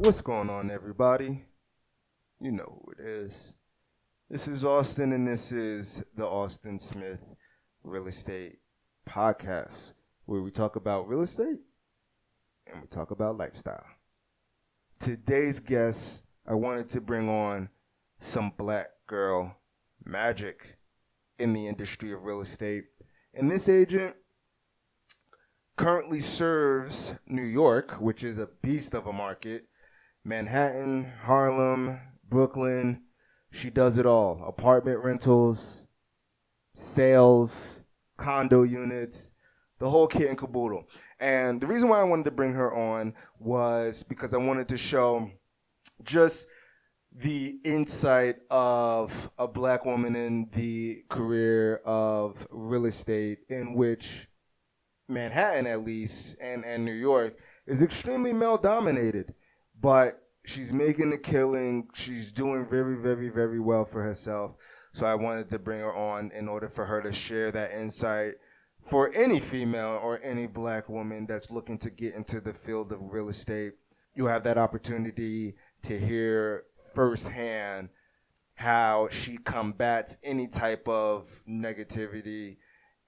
What's going on, everybody? You know who it is. This is Austin, and this is the Austin Smith Real Estate Podcast, where we talk about real estate and we talk about lifestyle. Today's guest, I wanted to bring on some black girl magic in the industry of real estate. And this agent currently serves New York, which is a beast of a market, Manhattan, Harlem, Brooklyn. She does it all. Apartment rentals, sales, condo units, the whole kit and caboodle. And the reason why I wanted to bring her on was because I wanted to show just the insight of a black woman in the career of real estate, in which Manhattan, at least, and New York is extremely male dominated. But she's making a killing. She's doing very, very, very well for herself. So I wanted to bring her on in order for her to share that insight for any female or any black woman that's looking to get into the field of real estate. You have that opportunity to hear firsthand how she combats any type of negativity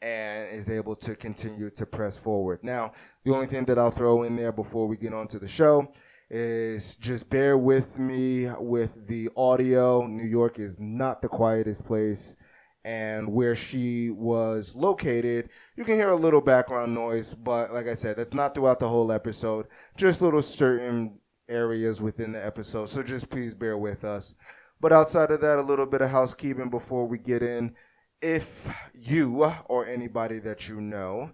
and is able to continue to press forward. Now, the only thing that I'll throw in there before we get on to the show is just bear with me with the audio. New York is not the quietest place, and where she was located, you can hear a little background noise, but like I said, that's not throughout the whole episode, just little certain areas within the episode, so just please bear with us. But outside of that, a little bit of housekeeping before we get in. If you or anybody that you know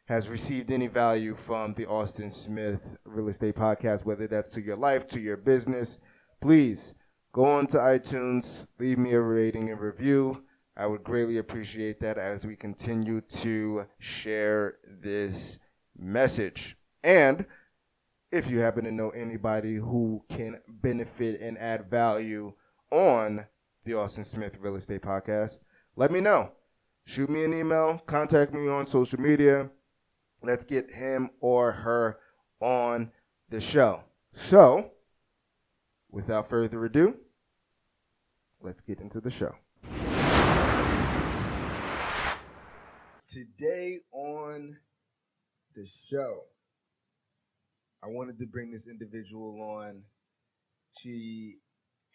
has received any value from the Austin Smith Real Estate Podcast, whether that's to your life, to your business, please go on to iTunes, leave me a rating and review. I would greatly appreciate that as we continue to share this message. And if you happen to know anybody who can benefit and add value on the Austin Smith Real Estate Podcast, let me know. Shoot me an email, contact me on social media. Let's get him or her on the show. So, without further ado, let's get into the show. Today on the show, I wanted to bring this individual on. She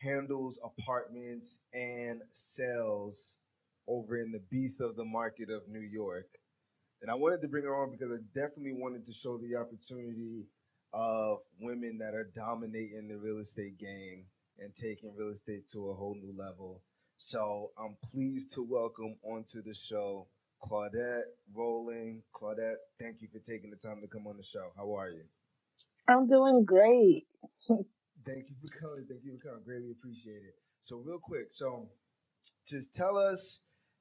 handles apartments and sales over in the beast of the market of New York. And I wanted to bring her on because I definitely wanted to show the opportunity of women that are dominating the real estate game and taking real estate to a whole new level. So I'm pleased to welcome onto the show Claudette Rolling. Claudette, thank you for taking the time to come on the show. How are you? I'm doing great. Thank you for coming. Thank you for coming. Greatly appreciate it. So real quick, just tell us,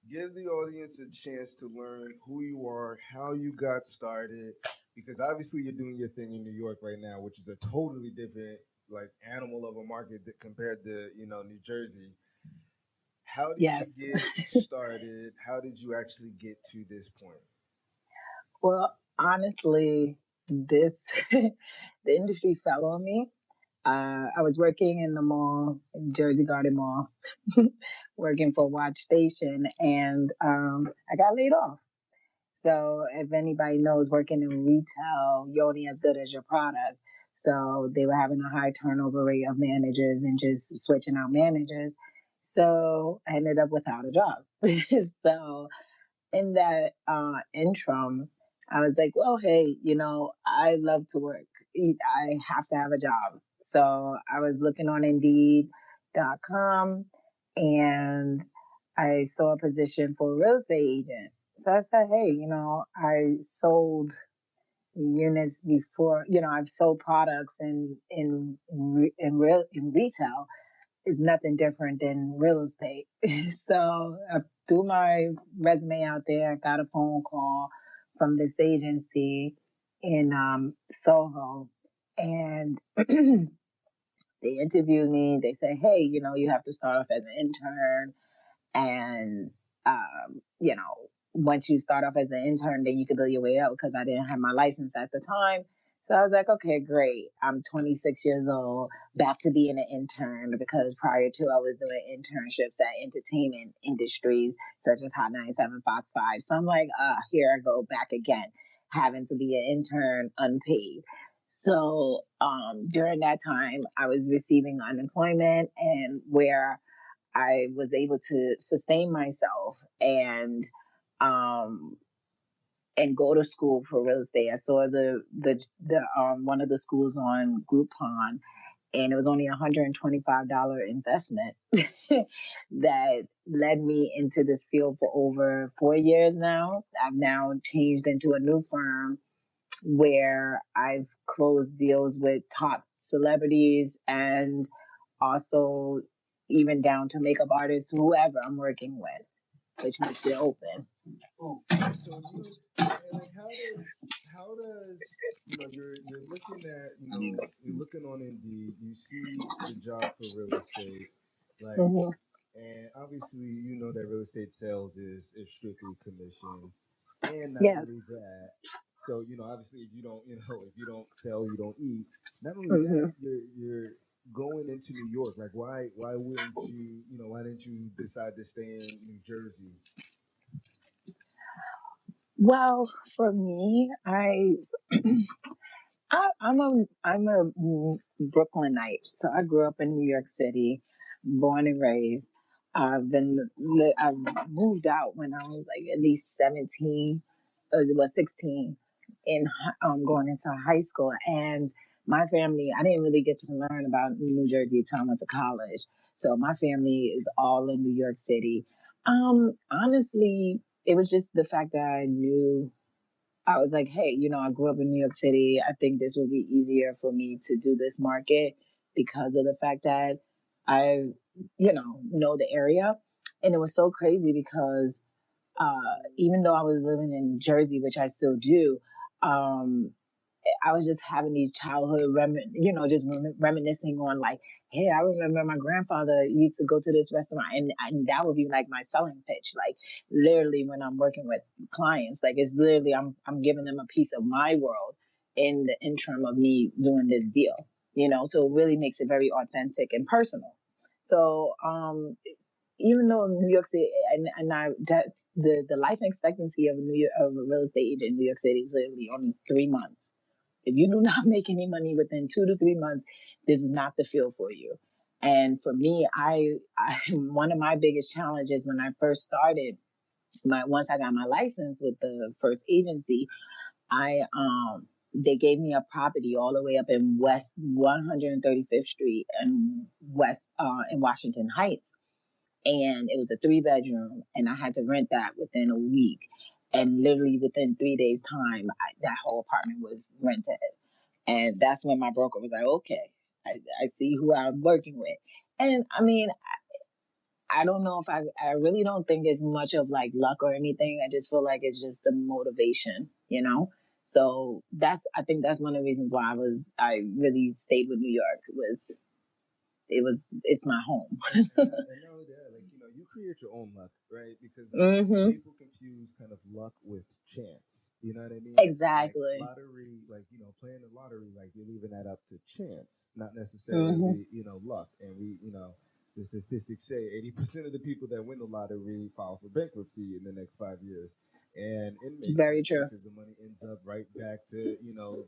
give the audience a chance to learn who you are, how you got started, because obviously you're doing your thing in New York right now, which is a totally different animal of a market compared to New Jersey. How did you Yes. get started? How did you actually get to this point? Well, honestly, this the industry fell on me. I was working in the mall, Jersey Garden Mall, working for Watch Station, and I got laid off. So if anybody knows, working in retail, you're only as good as your product. So they were having a high turnover rate of managers and just switching out managers. So I ended up without a job. So in that interim, I was like, well, hey, I love to work. I have to have a job. So I was looking on Indeed.com and I saw a position for a real estate agent. So I said, hey, I sold units before, I've sold products in retail is nothing different than real estate. So I threw my resume out there. I got a phone call from this agency in Soho, and they interviewed me. They said, "Hey, you have to start off as an intern, and once you start off as an intern, then you can build your way up." Because I didn't have my license at the time, So I was like, okay, great. I'm 26 years old, back to being an intern because prior to I was doing internships at entertainment industries such as Hot 97, Fox 5. So I'm like, here I go back again, having to be an intern unpaid. So during that time, I was receiving unemployment and where I was able to sustain myself um, and go to school for real estate. I saw the one of the schools on Groupon, and it was only $125 investment that led me into this field for over 4 years now. I've now changed into a new firm where I've closed deals with top celebrities and also even down to makeup artists, whoever I'm working with, which makes it open. So like how does you're looking at you're looking on Indeed, you see the job for real estate, like, Hmm. and obviously you know that real estate sales is strictly commission, and not Yes. only that, so obviously if you don't if you don't sell you don't eat. Not only that, Hmm. you're going into New York. Like why wouldn't you why didn't you decide to stay in New Jersey? Well, for me, I'm a Brooklynite, so I grew up in New York City, born and raised. I've moved out when I was like at least 17, it was 16, in going into high school, and my family. I didn't really get to learn about New Jersey until I went to college. So my family is all in New York City. Honestly, it was just the fact that I knew. I was like, hey, I grew up in New York City. I think this will be easier for me to do this market because of the fact that I, know the area. And it was so crazy because even though I was living in Jersey, which I still do, um, I was just having these childhood, just reminiscing on like, hey, I remember my grandfather used to go to this restaurant, and that would be like my selling pitch. Like literally, when I'm working with clients, like it's literally I'm giving them a piece of my world in the interim of me doing this deal. So it really makes it very authentic and personal. So even though New York City and I that the life expectancy of of a real estate agent in New York City is literally only 3 months. If you do not make any money within 2 to 3 months, this is not the field for you. And for me, I one of my biggest challenges when I first started my once I got my license with the first agency, I they gave me a property all the way up in West 135th Street and West in Washington Heights, and it was a 3 bedroom, and I had to rent that within a week. And literally within 3 days' time, that whole apartment was rented. And that's when my broker was like, okay, I see who I'm working with. And I mean, I don't know if I really don't think it's much of like luck or anything. I just feel like it's just the motivation. So I think that's one of the reasons why I really stayed with New York it's my home. And not only that, like you create your own luck, right? Because like Hmm. people confuse kind of luck with chance. You know what I mean? Like Exactly. lottery, like playing the lottery, like you're leaving that up to chance, not Hmm. necessarily luck. And the statistics say 80% of the people that win the lottery file for bankruptcy in the next 5 years. And it makes Very sense true. because the money ends up right back to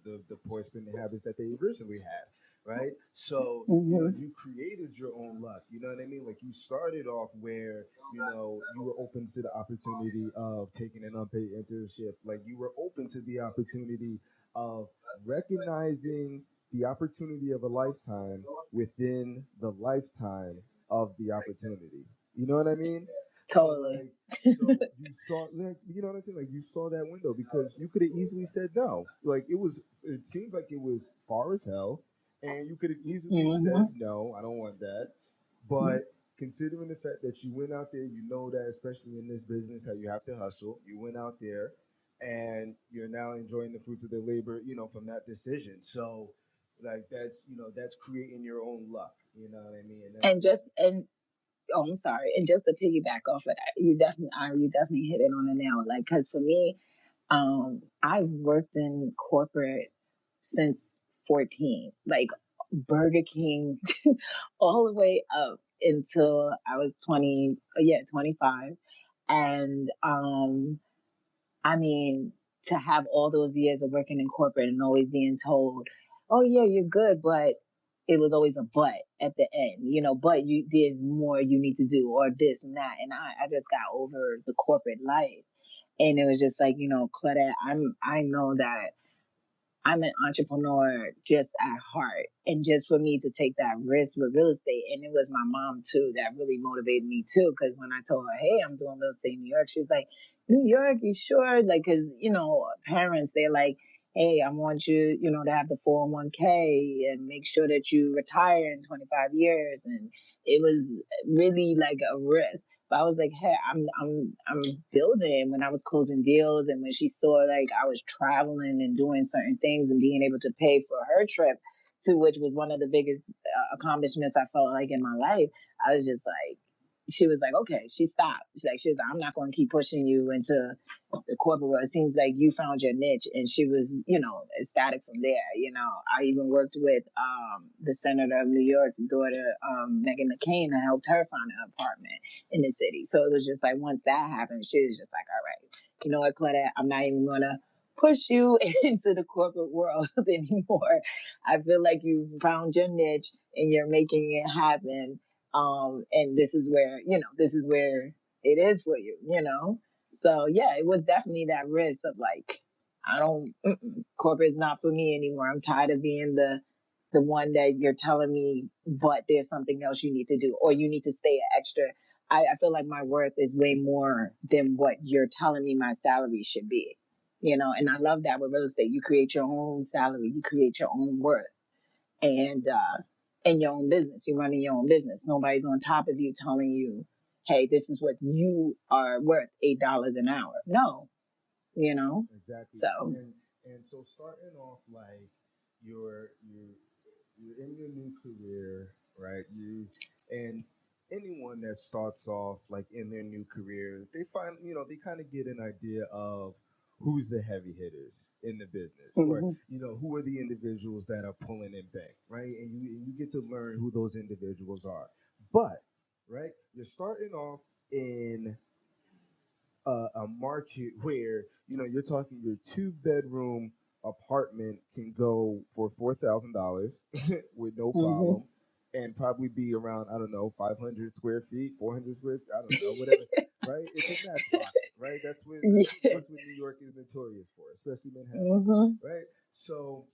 the poor spending habits that they originally had, right? So Hmm. you created your own luck. You know what I mean? Like you started off where you were open to the opportunity of taking an unpaid internship. Like you were open to the opportunity of recognizing the opportunity of a lifetime within the lifetime of the opportunity. You know what I mean? So Totally. like so you saw, like, you know what I'm saying? Like you saw that window because you could have easily said no. Like it seems like it was far as hell, and you could have easily said Hmm. no, I don't want that. But considering the fact that you went out there, you know that especially in this business, how you have to hustle. You went out there, and you're now enjoying the fruits of the labor, from that decision. So, like that's creating your own luck. You know what I mean? And that's And just and oh, I'm sorry. And just to piggyback off of that, you definitely hit it on the nail. Like, cause for me, I've worked in corporate since 14, like Burger King, all the way up until I was 20, yeah, 25. And I mean, to have all those years of working in corporate and always being told, "Oh yeah, you're good," but it was always a but at the end, but there's more you need to do or this and that. And I just got over the corporate life. And it was just like, Claudette, I know that I'm an entrepreneur just at heart. And just for me to take that risk with real estate, and it was my mom too that really motivated me too. Because when I told her, hey, I'm doing real estate in New York, she's like, New York, you sure? Like, because, parents, they're like, hey, I want you, to have the 401k and make sure that you retire in 25 years. And it was really like a risk. But I was like, hey, I'm building when I was closing deals, and when she saw like I was traveling and doing certain things and being able to pay for her trip, to which was one of the biggest accomplishments I felt like in my life. I was just like, she was like, okay, she stopped. She was like, I'm not going to keep pushing you into the corporate world. It seems like you found your niche. And she was, ecstatic from there. I even worked with the Senator of New York's daughter, Meghan McCain. I helped her find an apartment in the city. So it was just like, once that happened, she was just like, all right, you know what, Claudette, I'm not even going to push you into the corporate world anymore. I feel like you found your niche and you're making it happen. And this is where it is for you. So yeah, it was definitely that risk of like, I don't, corporate is not for me anymore. I'm tired of being the one that you're telling me, but there's something else you need to do, or you need to stay extra. I feel like my worth is way more than what you're telling me my salary should be. And I love that with real estate. You create your own salary, you create your own worth, and in your own business. You're running your own business. Nobody's on top of you telling you, hey, this is what you are worth, $8 an hour. No, you know. Exactly. So And so starting off like you're you're in your new career, right? And anyone that starts off like in their new career, they find, they kind of get an idea of who's the heavy hitters in the business, or mhm, who are the individuals that are pulling in bank, right? And you get to learn who those individuals are. But right, you're starting off in a market where you're talking your two-bedroom apartment can go for $4,000 with no mhm. problem, and probably be around, I don't know, 500 square feet, 400 square feet, I don't know, whatever. Right? It's a matchbox, right? Yeah. That's what New York is notorious for, especially Manhattan, Mhm. right? So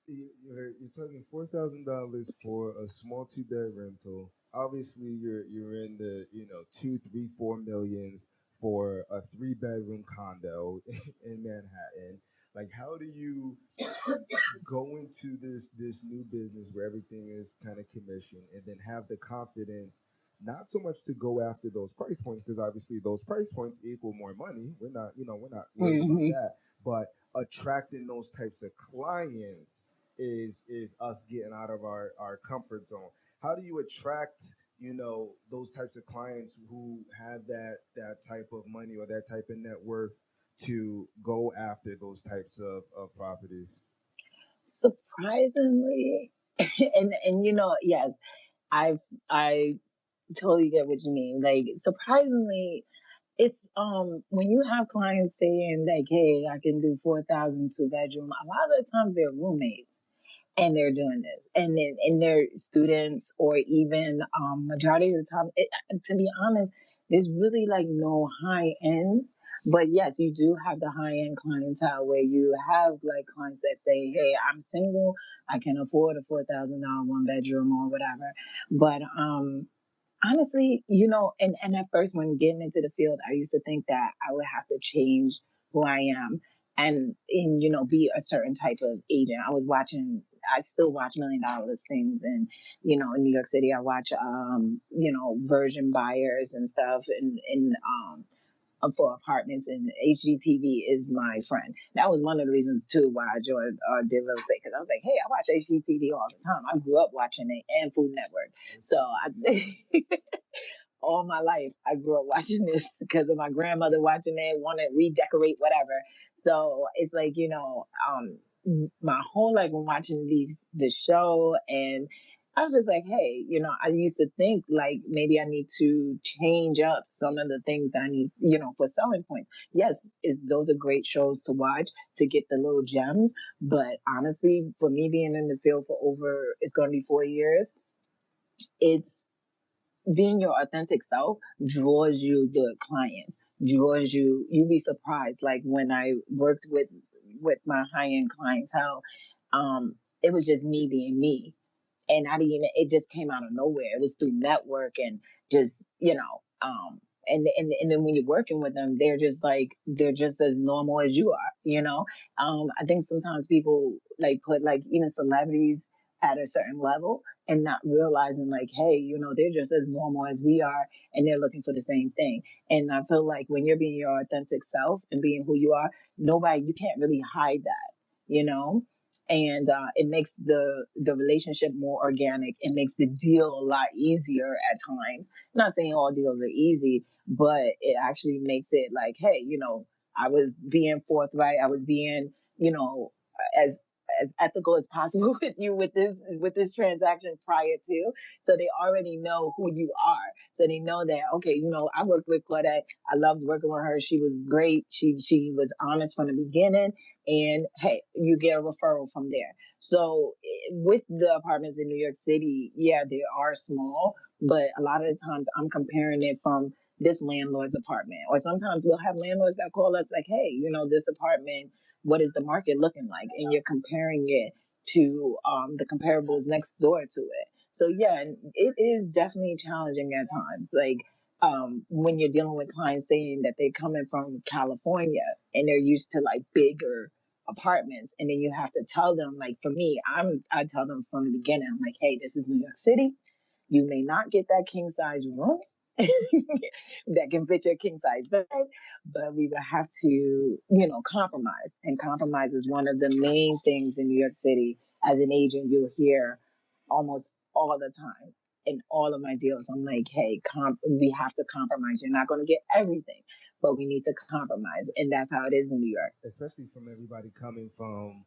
you're talking $4,000 for a small two-bed rental. Obviously, you're in the 2, 3, 4 millions for a three-bedroom condo in Manhattan. Like, how do you go into this new business where everything is kind of commission, and then have the confidence not so much to go after those price points, because obviously those price points equal more money. We're not worried about Mhm. that, but attracting those types of clients is us getting out of our comfort zone. How do you attract those types of clients who have that type of money or that type of net worth to go after those types of properties? Surprisingly, and yes, I totally get what you mean. Like, surprisingly, it's when you have clients saying like, hey, I can do 4,000 2 bedroom. A lot of the times they're roommates and they're doing this, and they're students, or even majority of the time, to be honest, there's really like no high end. But yes, you do have the high end clientele where you have like clients that say, hey, I'm single, I can afford a $4,000 1 bedroom or whatever. But honestly, and at first when getting into the field, I used to think that I would have to change who I am, and be a certain type of agent. I still watch $1 million listings, and in New York City, I watch version buyers and stuff, and for apartments, and HGTV is my friend. That was one of the reasons too why I joined did real estate, because I was like, hey, I watch HGTV all the time. I grew up watching it, and Food Network. What's So HGTV? I all my life I grew up watching this because of my grandmother watching it, want to redecorate, whatever. So it's like, my whole life been watching the show, and I was just like, hey, I used to think like maybe I need to change up some of the things that I need, for selling points. Yes, those are great shows to watch to get the little gems, but honestly, for me being in the field for it's going to be 4 years, it's being your authentic self draws you the clients, draws you'd be surprised. Like when I worked with my high-end clientele, it was just me being me, and I didn't even, it just came out of nowhere. It was through network and just, and then when you're working with them, they're just as normal as you are, I think sometimes people like put like even celebrities at a certain level and not realizing like, hey, they're just as normal as we are, and they're looking for the same thing. And I feel like when you're being your authentic self and being who you are, you can't really hide that, and it makes the relationship more organic. It makes the deal a lot easier at times. I'm not saying all deals are easy, but it actually makes it like, hey, I was being forthright. I was being, as as ethical as possible with you with this transaction prior to, so they already know who you are. So they know that, okay, I worked with Claudette. I loved working with her. She was great. She was honest from the beginning, and hey, you get a referral from there. So with the apartments in New York City, yeah, they are small, but a lot of the times I'm comparing it from this landlord's apartment, or sometimes we'll have landlords that call us like, hey, this apartment, what is the market looking like, and you're comparing it to the comparables next door to it. So yeah, it is definitely challenging at times, like when you're dealing with clients saying that they're coming from California and they're used to like bigger apartments, and then you have to tell them, like for me, I tell them from the beginning, I'm like, hey, this is New York City. You may not get that king size room that can fit your king size bed, but we will have to, compromise. And compromise is one of the main things in New York City. As an agent, you'll hear almost all the time in all of my deals. I'm like, hey, we have to compromise. You're not going to get everything, but we need to compromise. And that's how it is in New York. Especially from everybody coming from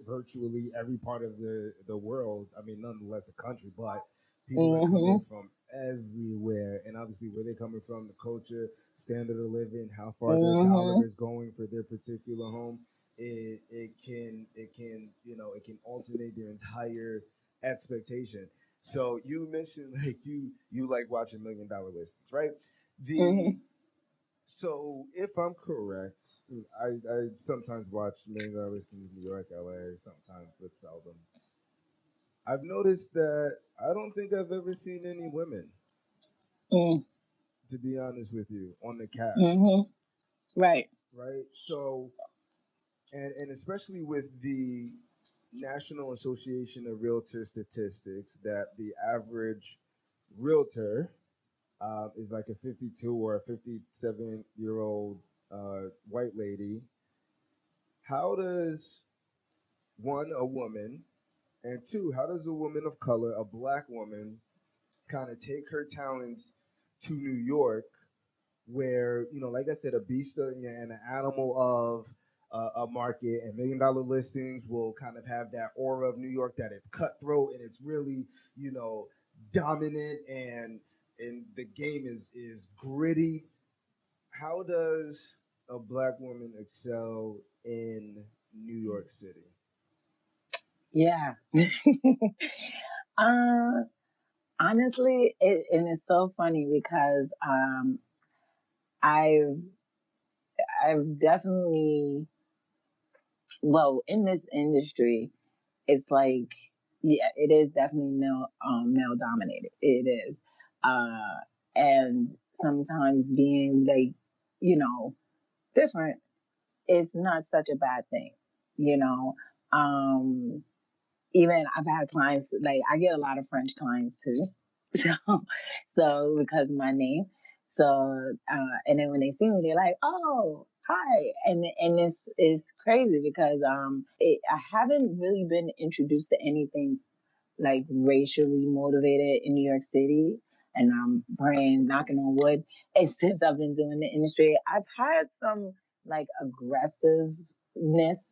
virtually every part of the world. I mean, nonetheless the country, but people are coming Hmm. from everywhere, and obviously where they're coming from, the culture, standard of living, how far their dollar Hmm. is going for their particular home. It can alternate their entire expectation. So you mentioned like you like watching $1 million listings, right? The Hmm. So, if I'm correct, I sometimes watch $1 million listings in New York, LA, sometimes, but seldom. I've noticed that I don't think I've ever seen any women, to be honest with you, on the cast, Hmm. Right. right? So, and especially with the National Association of Realtor statistics, that the average realtor is like a 52 or a 57-year-old white lady. How does one, a woman, and two, how does a woman of color, a black woman, kind of take her talents to New York, where like I said, a beast and an animal of a market, and $1 million listings will kind of have that aura of New York, that it's cutthroat and it's really you know dominant, and the game is gritty. How does a black woman excel in New York City? Yeah. uh, Honestly, and it's so funny because I've I've definitely, well, in this industry, it's like, yeah, it is definitely male dominated. It is, and sometimes being like, you know different is not such a bad thing, you know. Um, Even I've had clients, like I get a lot of French clients too. So, so because of my name. So, and then when they see me, they're like, "Oh, hi!" And it's crazy because I haven't really been introduced to anything like racially motivated in New York City, and I'm praying, knocking on wood. And since I've been doing the industry, I've had some like aggressive.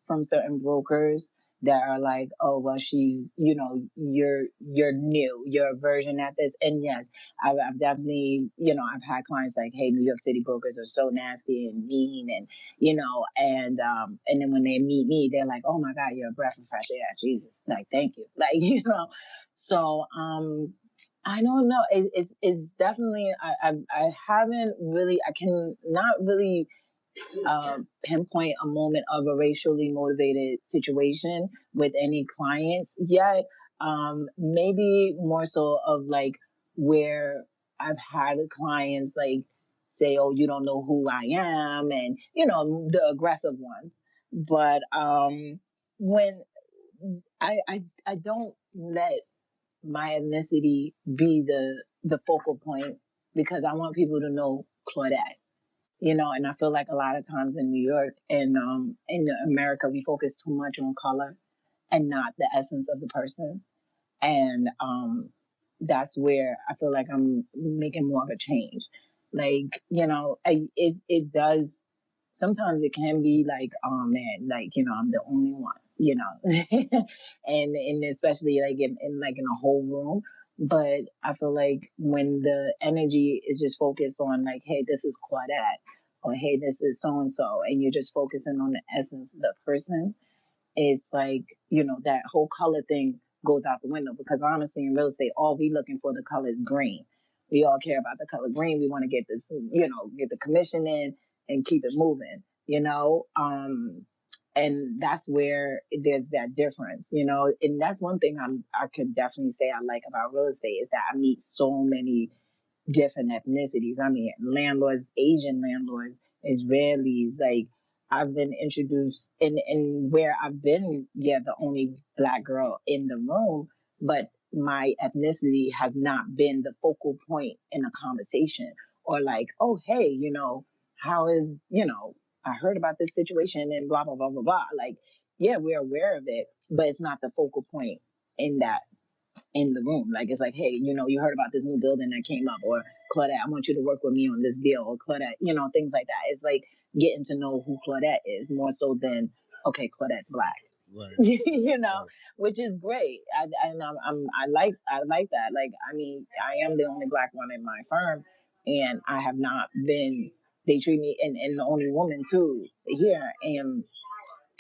from certain brokers that are like, oh well, you're new, you're a version at this. And yes, I've definitely, I've had clients like, hey, New York City brokers are so nasty and mean, and and then when they meet me, they're like, oh my God, you're a breath of fresh air, Jesus, like thank you, like So I don't know. It's definitely I haven't really, I can not really pinpoint a moment of a racially motivated situation with any clients yet. Maybe more so of like where I've had clients like say, "Oh, you don't know who I am," and the aggressive ones. But when I don't let my ethnicity be the focal point because I want people to know Claudette. And I feel like a lot of times in New York and in America, we focus too much on color and not the essence of the person. And that's where I feel like I'm making more of a change. Like, it does, sometimes it can be like, oh man, like, I'm the only one, and especially like in a whole room. But I feel like when the energy is just focused on like, hey, this is Claudette, or hey, this is so and so, and you're just focusing on the essence of the person, it's like, that whole color thing goes out the window because honestly, in real estate, all we looking for the color is green. We all care about the color green. We want to get this, get the commission in and keep it moving, and that's where there's that difference, and that's one thing I could definitely say I like about real estate is that I meet so many different ethnicities. I mean, landlords, Asian landlords, Israelis. Like I've been introduced, and where I've been, yeah, the only black girl in the room, but my ethnicity has not been the focal point in a conversation. Or like, oh, hey, how is, I heard about this situation and blah blah blah blah blah. Like, yeah, we're aware of it, but it's not the focal point in that in the room. Like it's like, hey, you heard about this new building that came up, or Claudette, I want you to work with me on this deal, or Claudette, things like that. It's like getting to know who Claudette is more so than okay, Claudette's black. Right. you know, Right. which is great. I like that. Like, I mean, I am the only black one in my firm, and I have not been. They treat me, and the only woman too here, and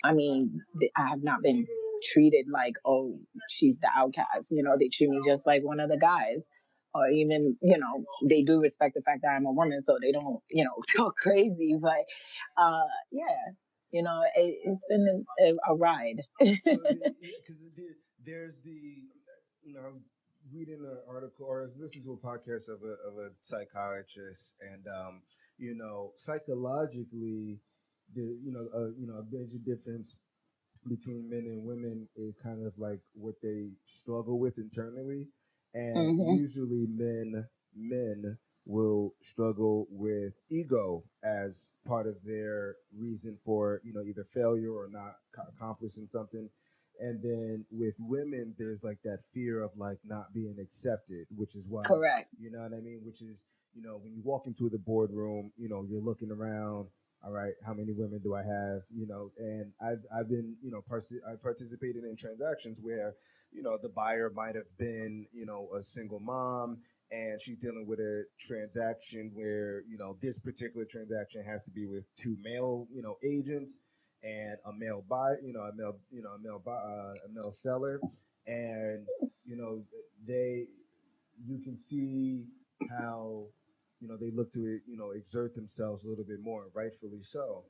I mean, I have not been treated like, oh, she's the outcast. They treat me just like one of the guys. Or even, they do respect the fact that I'm a woman, so they don't, talk crazy. But yeah, it's been a ride. So because there's the I was reading an article or I was listening to a podcast of a psychiatrist, and psychologically, a major difference between men and women is kind of like what they struggle with internally, and hmm usually men will struggle with ego as part of their reason for either failure or not accomplishing something. And then with women there's like that fear of like not being accepted, which is why, Correct. you know what I mean, which is, when you walk into the boardroom, you're looking around, all right, how many women do I have, and I've been, I've participated in transactions where, the buyer might have been, a single mom, and she's dealing with a transaction where, this particular transaction has to be with two male, agents, and a male buy, a male seller, and you know they, you can see how, they look to, exert themselves a little bit more, rightfully so.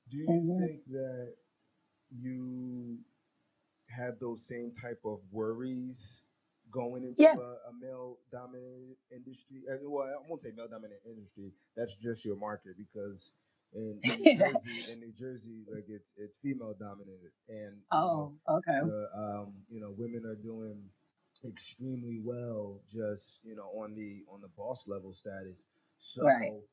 Do you hmm think that you had those same type of worries going into Yeah. a male dominated industry? Well, I won't say male dominated industry. That's just your market, because in New Jersey, like it's female dominated, and Oh, okay. the women are doing extremely well, just on the boss level status. Right. So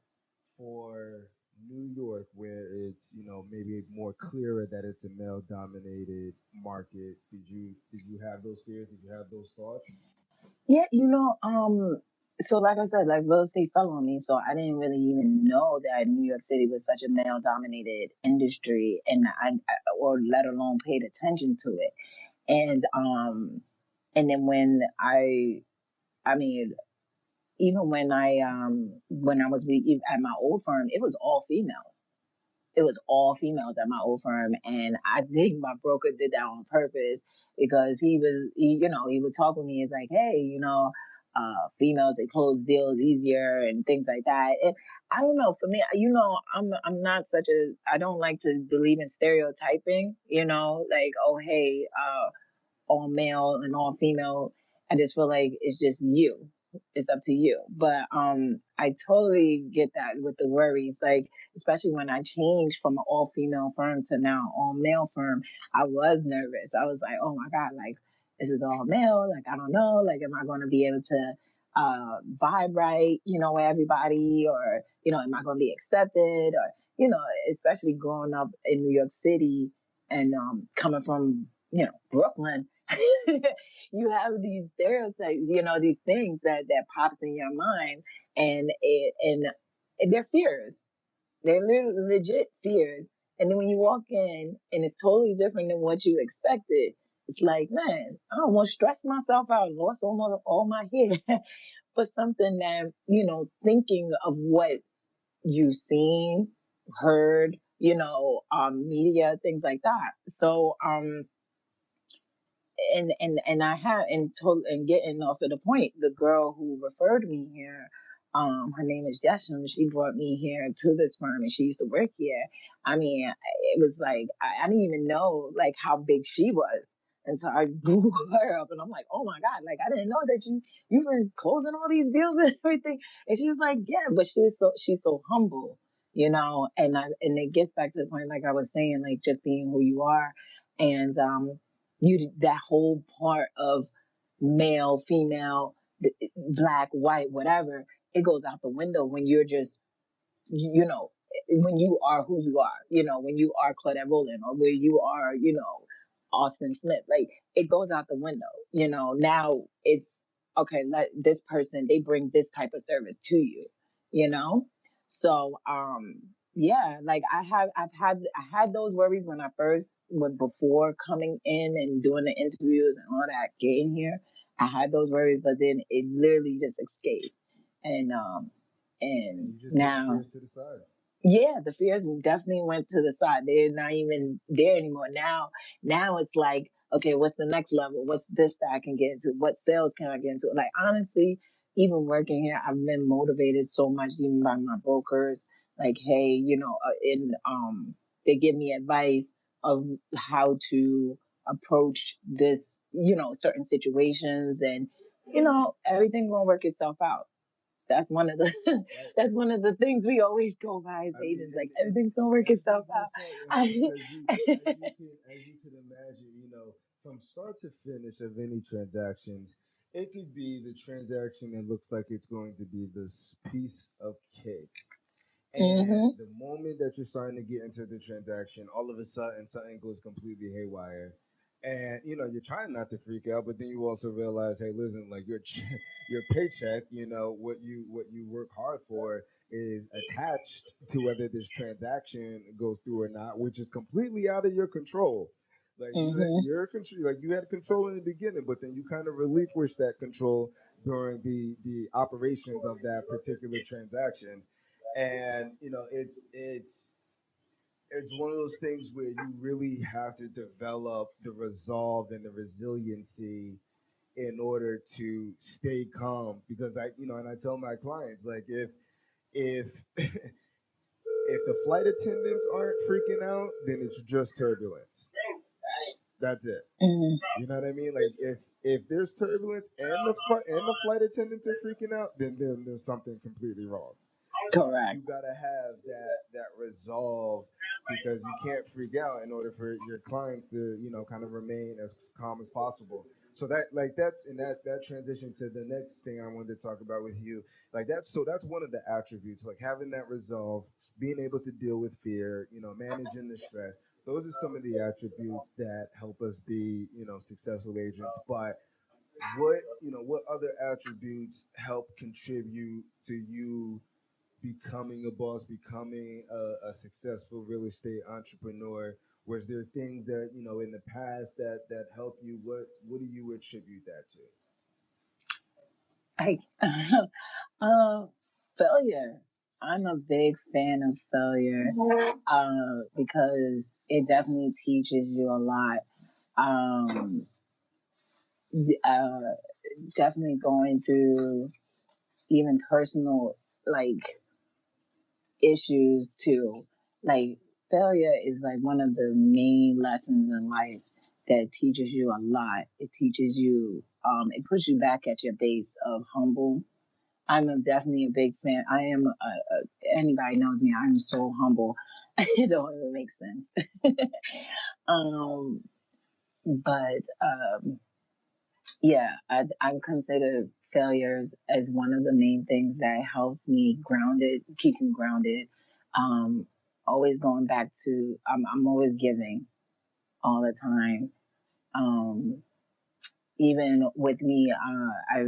for New York, where it's maybe more clearer that it's a male dominated market, did you have those fears? Did you have those thoughts? Yeah, So like I said, like real estate fell on me, so I didn't really even know that New York City was such a male dominated industry, and or let alone paid attention to it. And and then I mean, even when I was at my old firm, it was all females. It was all females at my old firm, and I think my broker did that on purpose because he would talk with me. It's like, hey, females, they close deals easier and things like that. And I don't know, for me, I'm not such as, I don't like to believe in stereotyping, like, oh, hey, all male and all female. I just feel like it's just you. It's up to you. But I totally get that with the worries. Like, especially when I changed from an all female firm to now all male firm, I was nervous. I was like, oh my God, like this is all male. Like, I don't know. Like, am I going to be able to vibe right, with everybody? Or, am I going to be accepted? Or, especially growing up in New York City and coming from, Brooklyn. You have these stereotypes, these things that pops in your mind, and they're fears. They're legit fears. And then when you walk in and it's totally different than what you expected, it's like, man, I almost stressed myself out, lost almost all my hair for something that, thinking of what you've seen, heard, media, things like that. So, and I have and getting off of the point, the girl who referred me here, her name is Yesham. She brought me here to this firm, and she used to work here. I mean, it was like I didn't even know like how big she was until I googled her up, and I'm like, oh my God, like I didn't know that you've been closing all these deals and everything. And she was like, yeah, but she's so humble, and it gets back to the point, like I was saying, like just being who you are, and that whole part of male, female, black, white, whatever, it goes out the window when you're just, you know, when you are who you are, when you are Claudette Rowland or where you are, Austin Smith, like it goes out the window, now it's okay, let this person, they bring this type of service to you, you know? So, yeah, like I had those worries when I first when before coming in and doing the interviews and all that, getting here. I had those worries, but then it literally just escaped. And And and you just put the now, fears to the side. yeah, the fears definitely went to the side. They're not even there anymore. Now it's like, okay, what's the next level? What's this that I can get into? What sales can I get into? Like honestly, even working here, I've been motivated so much even by my brokers. Like, hey, they give me advice of how to approach this, certain situations, and everything gonna work itself out. That's one of the Right. that's one of the things we always go by as I mean, agents. and Like it's everything's gonna work itself 100%, out. because as you can imagine, from start to finish of any transactions, it could be the transaction that looks like it's going to be this piece of cake. And Hmm. the moment that you're starting to get into the transaction, all of a sudden something goes completely haywire. And you're trying not to freak out, but then you also realize, hey, listen, like your paycheck, what you work hard for is attached to whether this transaction goes through or not, which is completely out of your control. Like Hmm. you're control, like you had control in the beginning, but then you kind of relinquish that control during the operations of that particular transaction. And it's one of those things where you really have to develop the resolve and the resiliency in order to stay calm, because and I tell my clients, like, if if the flight attendants aren't freaking out, then it's just turbulence. That's it. Hmm. You know what I mean? Like, if there's turbulence and the flight attendants are freaking out, then there's something completely wrong. You Correct. gotta have that resolve, because you can't freak out in order for your clients to kind of remain as calm as possible. So that transition to the next thing I wanted to talk about with you. Like that's one of the attributes, like having that resolve, being able to deal with fear, managing the stress. Those are some of the attributes that help us be successful agents. But what other attributes help contribute to you becoming a boss, becoming a successful real estate entrepreneur? Was there things that in the past that helped you? What do you attribute that to? I, uh, failure. I'm a big fan of failure, because it definitely teaches you a lot. Um, uh, Definitely going through even personal, like, issues too. Like, failure is like one of the main lessons in life that teaches you a lot. It teaches you, it puts you back at your base of humble. Definitely a big fan. Anybody knows me, I'm so humble. It don't even make sense. um, but yeah, I consider failures as one of the main things that helps me grounded, keeps me grounded. Um, Always going back to, I'm always giving all the time. Um, Even with me, I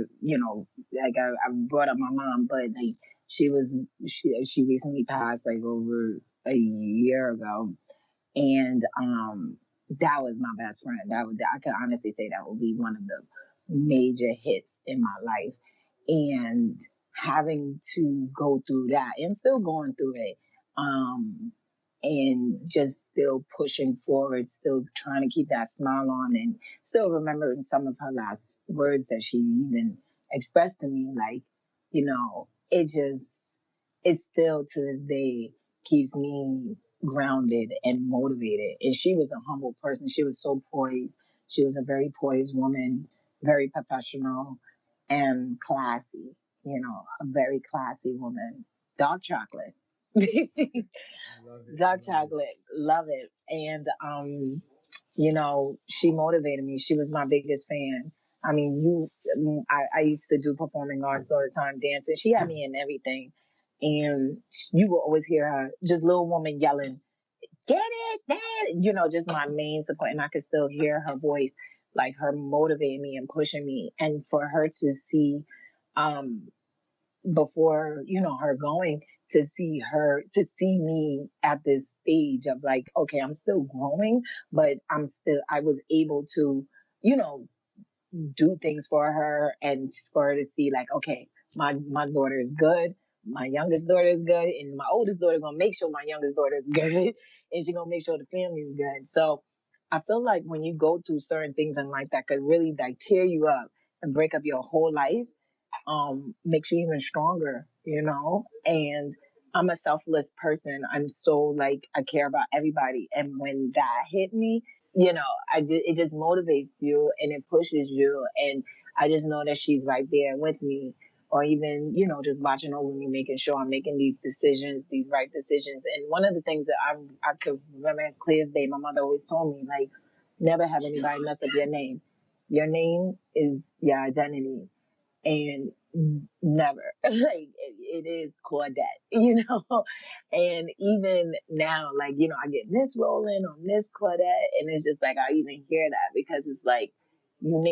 brought up my mom, but like she recently passed like over a year ago, and that was my best friend. I could honestly say that would be one of the major hits in my life, and having to go through that and still going through it, um and just still pushing forward, still trying to keep that smile on, and still remembering some of her last words that she even expressed to me, like, it still to this day keeps me grounded and motivated. And she was a humble person. She was so poised. She was a very poised woman, very professional and classy, a very classy woman. Dark chocolate. I love it. I Dark love it. chocolate. Love it. And she motivated me. She was my biggest fan. I mean, I used to do performing arts all the time, dancing. She had me in everything. And you will always hear her, just little woman yelling, get it, dad, just my main support. And I could still hear her voice, like her motivating me and pushing me. And for her to see, um, before her going, to see me at this stage of like, okay, I'm still growing, but I was able to you know do things for her, and for her to see like, okay, my daughter is good, my youngest daughter is good, and my oldest daughter gonna make sure my youngest daughter is good, and she gonna make sure the family is good. So I feel like when you go through certain things in life that could really like tear you up and break up your whole life, makes you even stronger, And I'm a selfless person. I'm so like, I care about everybody. And when that hit me, it just motivates you and it pushes you. And I just know that she's right there with me, or even, just watching over me, making sure I'm making these decisions, these right decisions. And one of the things that I could remember as clear as day, my mother always told me, like, never have anybody mess up your name. Your name is your identity, and never like it is Claudette, and even now, like, I get Miss rolling on Miss Claudette, and it's just like I even hear that because it's like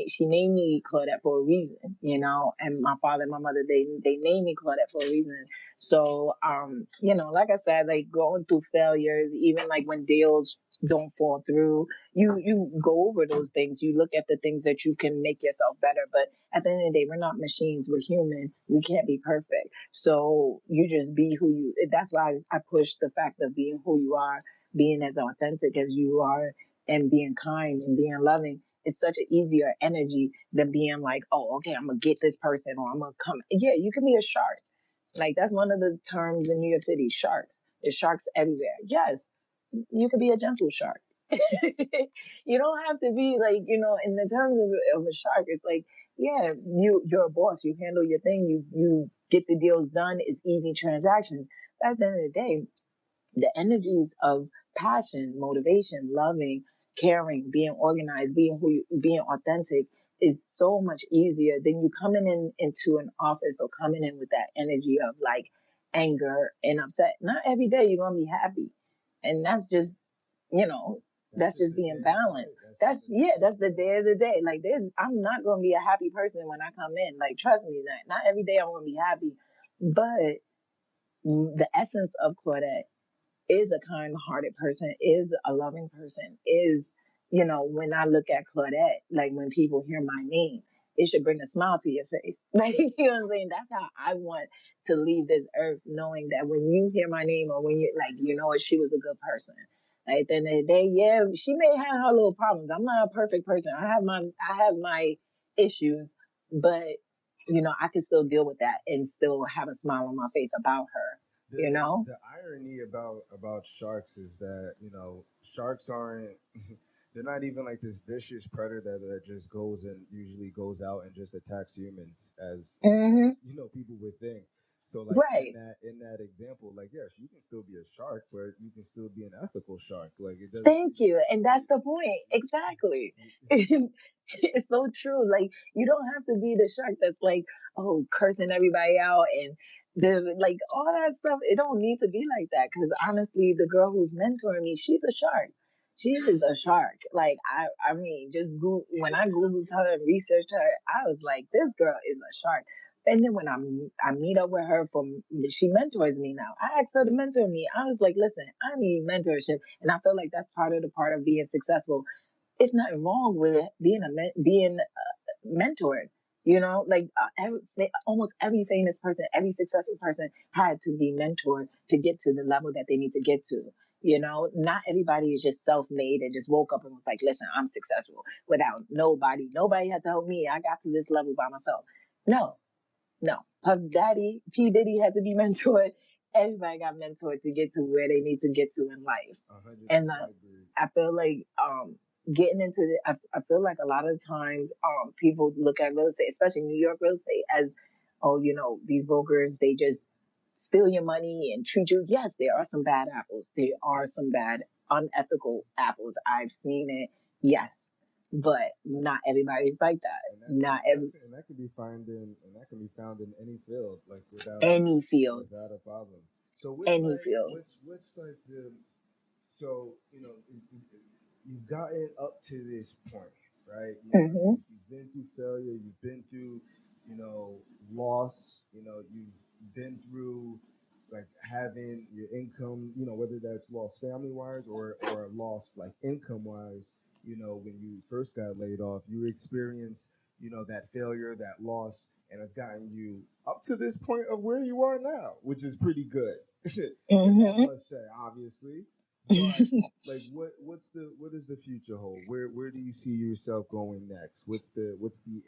she named me Claudette for a reason, and my father and my mother, they named me Claudette for a reason. So like I said, like going through failures, even like when deals don't fall through, you go over those things, you look at the things that you can make yourself better. But at the end of the day, we're not machines, we're human, we can't be perfect. So you just be who you, that's why I push the fact of being who you are, being as authentic as you are, and being kind and being loving. It's such an easier energy than being like, oh, okay, I'm gonna get this person, or I'm gonna come. Yeah, you can be a shark. Like, that's one of the terms in New York City, sharks. There's sharks everywhere. Yes, you could be a gentle shark. You don't have to be like, in the terms of a shark, it's like, yeah, you're a boss, you handle your thing, you get the deals done, it's easy transactions. But at the end of the day, the energies of passion, motivation, loving, caring, being organized, being authentic is so much easier than you coming into an office, or coming in with that energy of like anger and upset. Not every day you're gonna be happy, and that's just, you know. That's That's just just a being day in the balanced. day. That's just That's, a yeah, day in that's the the day. day of the day. Like, I'm not gonna be a happy person when I come in. Like, trust me, not every day I'm gonna be happy. But the essence of Claudette is a kind hearted person, is a loving person, is, when I look at Claudette, like when people hear my name, it should bring a smile to your face. Like, you know what I'm saying? That's how I want to leave this earth, knowing that when you hear my name, or when you, like, you know what, she was a good person. Like, at the end of the day, yeah, she may have her little problems. I'm not a perfect person. I have my issues, but I can still deal with that and still have a smile on my face about her, you the know? the irony about sharks is that sharks aren't they're not even like this vicious predator that just goes and usually goes out and just attacks humans Hmm. as people would think. So like Right. in that example, like yes, you can still be a shark, but you can still be an ethical shark. Like it doesn't. Thank you. And that's the point. Exactly. It's so true. Like, you don't have to be the shark that's like, oh, cursing everybody out and the like all that stuff. It don't need to be like that. Cause honestly, the girl who's mentoring me, she's a shark. She is a shark. Like, I mean, just when I Googled her and researched her, I was like, this girl is a shark. And then when I meet up with her she mentors me now. I asked her to mentor me. I was like, listen, I need mentorship, and I feel like that's part of being successful. It's nothing wrong with being mentored. Like, almost every famous person, every successful person had to be mentored to get to the level that they need to get to. Not everybody is just self-made and just woke up and was like, listen, I'm successful without nobody. Nobody had to help me. I got to this level by myself. No, no. Puff Daddy, P. Diddy had to be mentored. Everybody got mentored to get to where they need to get to in life. A hundred And percent agree. I feel like getting into it, I feel like a lot of times people look at real estate, especially New York real estate, as, oh, these brokers, they just steal your money and treat you. Yes, there are some bad apples. There are some bad, unethical apples. I've seen it. Yes. But not everybody's like that. And Not every that can be found in any field, like Any field. without a problem. So Any field. what's like the so you've gotten up to this point, right? Hmm. You've been through failure, you've been through you know loss, you've been through like having your income, whether that's lost family wise or lost like income wise. When you first got laid off, you experienced that failure, that loss, and it's gotten you up to this point of where you are now, which is pretty good. I Hmm. must say, obviously. But like, what does the future hold? Where do you see yourself going next? What's the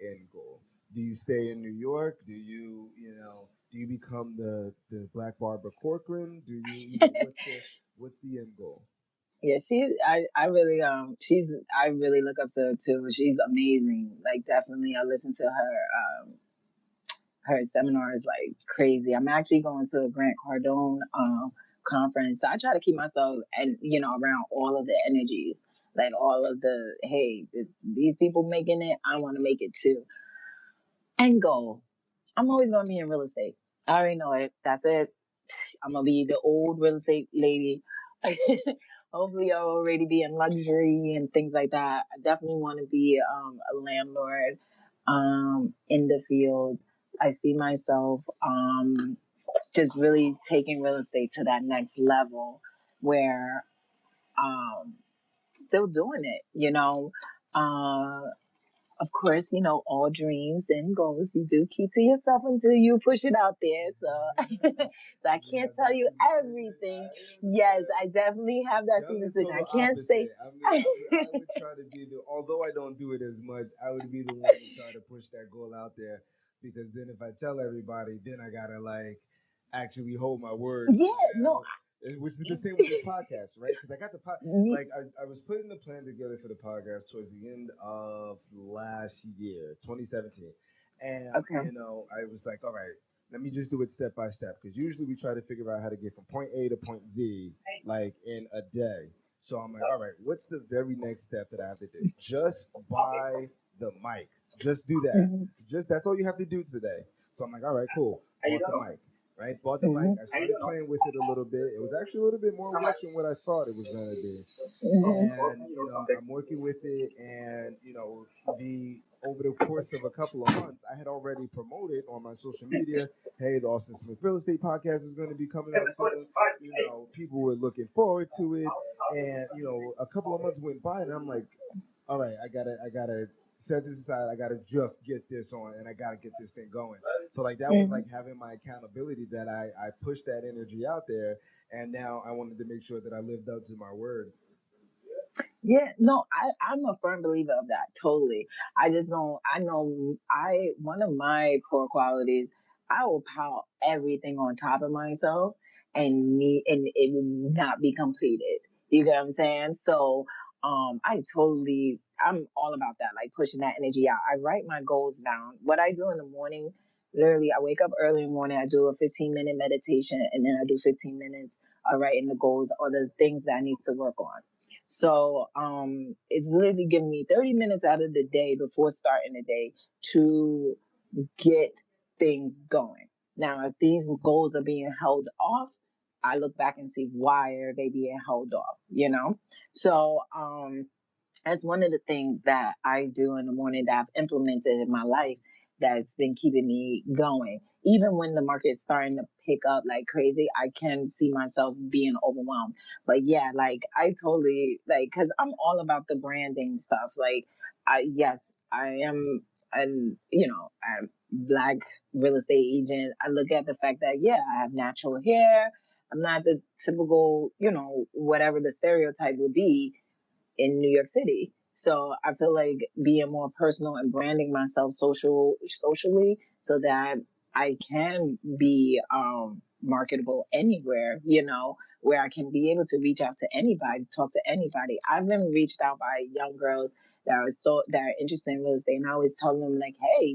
end goal? Do you stay in New York? Do you become the Black Barbara Corcoran? Do what's the end goal? Yeah, I really I really look up to her too. She's amazing. Like, definitely I listen to her seminars like crazy. I'm actually going to a Grant Cardone conference. So I try to keep myself and around all of the energies. Like, all of the, hey, these people making it, I want to make it too. End goal. I'm always gonna be in real estate. I already know it. That's it. I'm gonna be the old real estate lady. Hopefully, I'll already be in luxury and things like that. I definitely want to be a landlord in the field. I see myself just really taking real estate to that next level where um, still doing it. Uh, of course, all dreams and goals you do keep to yourself until you push it out there. So, so I You can't have tell that you superstition. everything. I Yes, understand. I definitely have that See, I'm the superstition. I total can't say. opposite. I would try to be although I don't do it as much, I would be the one to try to push that goal out there because then if I tell everybody, then I gotta like actually hold my word. Yeah, Because no. now, which is the same with this podcast, right? Because I got like I was putting the plan together for the podcast towards the end of last year, 2017, and Okay. I was like, all right. Let me just do it step by step because usually we try to figure out how to get from point A to point Z like in a day. So I'm like, all right, what's the very next step that I have to do? Just buy the mic. Just do that. Mhm. Just that's all you have to do today. So I'm like, all right, cool. Bought the mic. right? Bought the mic. Mhm. I started playing with it a little bit. It was actually a little bit more work than what I thought it was gonna be. Mhm. And I'm working with it, and the over the course of a couple of months, I had already promoted on my social media. Hey, the Austin Smith Real Estate Podcast is going to be coming out soon. People were looking forward to it, and a couple of months went by, and I'm like, all right, I gotta set this aside. I gotta just get this on, and I gotta get this thing going. So like that was Mhm. like having my accountability that I pushed that energy out there, and now I wanted to make sure that I lived up to my word. Yeah, no, I'm a firm believer of that. Totally. I just don't, I know, one of my core qualities, I will pile everything on top of myself and it will not be completed. You get what I'm saying? So, I'm all about that, like pushing that energy out. I write my goals down. What I do in the morning, literally, I wake up early in the morning, I do a 15-minute meditation, and then I do 15 minutes of writing the goals or the things that I need to work on. So it's literally giving me 30 minutes out of the day before starting the day to get things going. Now, if these goals are being held off, I look back and see why are they being held off. So that's one of the things that I do in the morning that I've implemented in my life that's been keeping me going. Even when the market's starting to pick up like crazy, I can see myself being overwhelmed. But yeah, like I totally like because I'm all about the branding stuff. Like, yes, I am, and I'm black real estate agent. I look at the fact that yeah, I have natural hair. I'm not the typical, whatever the stereotype would be in New York City. So I feel like being more personal and branding myself socially so that I can be marketable anywhere, where I can be able to reach out to anybody, talk to anybody. I've been reached out by young girls that are interested in real estate, and I always tell them like, hey,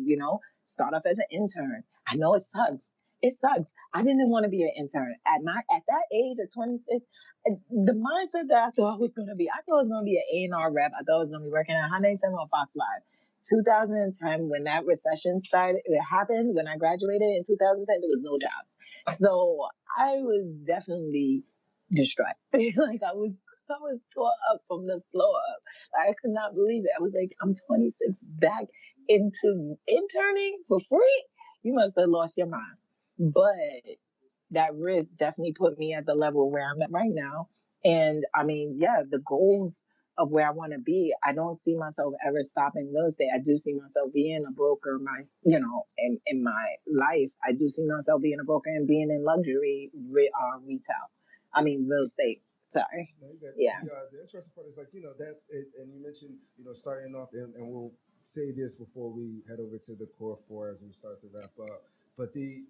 start off as an intern. I know it sucks. It sucks. I didn't want to be an intern at that age of 26. The mindset that I thought I was going to be, I thought I was going to be an A&R rep. I thought I was going to be working at Huntington or Fox 5. 2010, when that recession started, it happened when I graduated in 2010, there was no jobs. So I was definitely distraught. Like I was tore up from the floor up. Like, I could not believe it. I was like, I'm 26 back into interning for free. You must have lost your mind. But that risk definitely put me at the level where I'm at right now. And I mean, yeah, the goals of where I want to be, I don't see myself ever stopping real estate. I do see myself being a broker, in my life. I do see myself being a broker and being in luxury retail. I mean, real estate. Sorry. No, you got Yeah. the interesting part is like that's it, and you mentioned starting off, and we'll say this before we head over to the core four as we start to wrap up. But the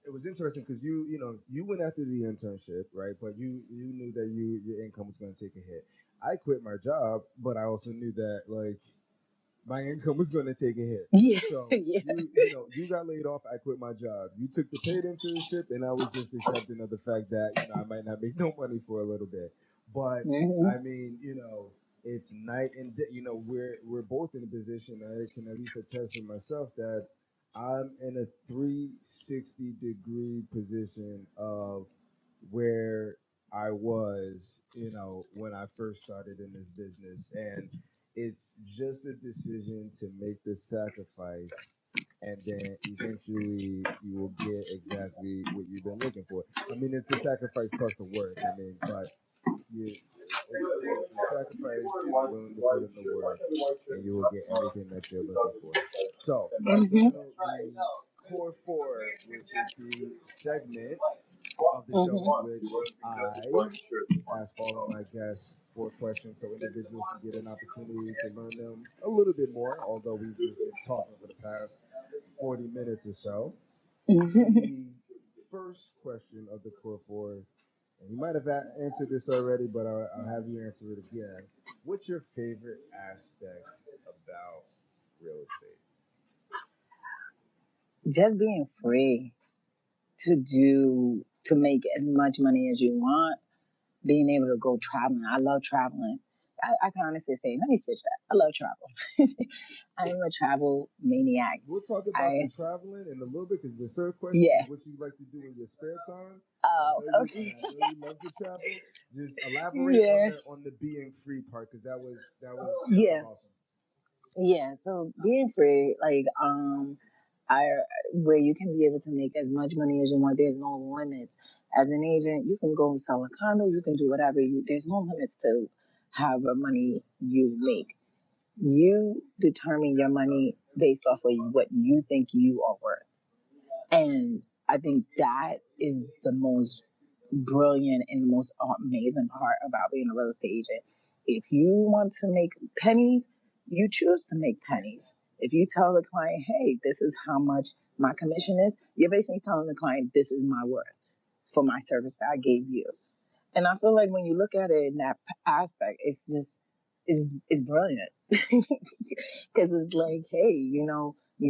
it was interesting because you went after the internship, right? But you knew that your income was going to take a hit. I quit my job, but I also knew that like my income was going to take a hit. Yeah. So Yeah. you got laid off. I quit my job. You took the paid internship, and I was just accepting of the fact that I might not make no money for a little bit. But Hmm. I mean, it's night and day. We're both in a position. I can at least attest for myself that I'm in a 360-degree position of where I was, when I first started in this business, and it's just a decision to make the sacrifice, and then eventually you will get exactly what you've been looking for. I mean, it's the sacrifice plus the work. I mean, but it's the sacrifice and the willing to put in the work, and you will get everything that you're looking for. So, Hmm. the core four, which is the segment of the show in Hmm. which I ask all of my guests four questions so individuals can get an opportunity to learn them a little bit more, although we've just been talking for the past 40 minutes or so. The first question of the core four, and you might have answered this already, but I'll have you answer it again. What's your favorite aspect about real estate? Just being free to make as much money as you want, being able to go traveling. I love traveling. I can honestly say, let me switch that. I love travel. I am a travel maniac. We'll talk about the I traveling in a little bit because the third question is Yeah. what you like to do in your spare time. Okay. I know you love to travel. Just elaborate Yeah. on the being free part because that was Yeah. awesome. Yeah. So being free, like I where you can be able to make as much money as you want. There's no limits. As an agent, you can go and sell a condo. You can do whatever you. There's no limits to however money you make. You determine your money based off of what you think you are worth. And I think that is the most brilliant and the most amazing part about being a real estate agent. If you want to make pennies, you choose to make pennies. If you tell the client, hey, this is how much my commission is, you're basically telling the client, this is my worth for my service that I gave you. And I feel like when you look at it in that aspect, it's just it's brilliant because it's like, hey, you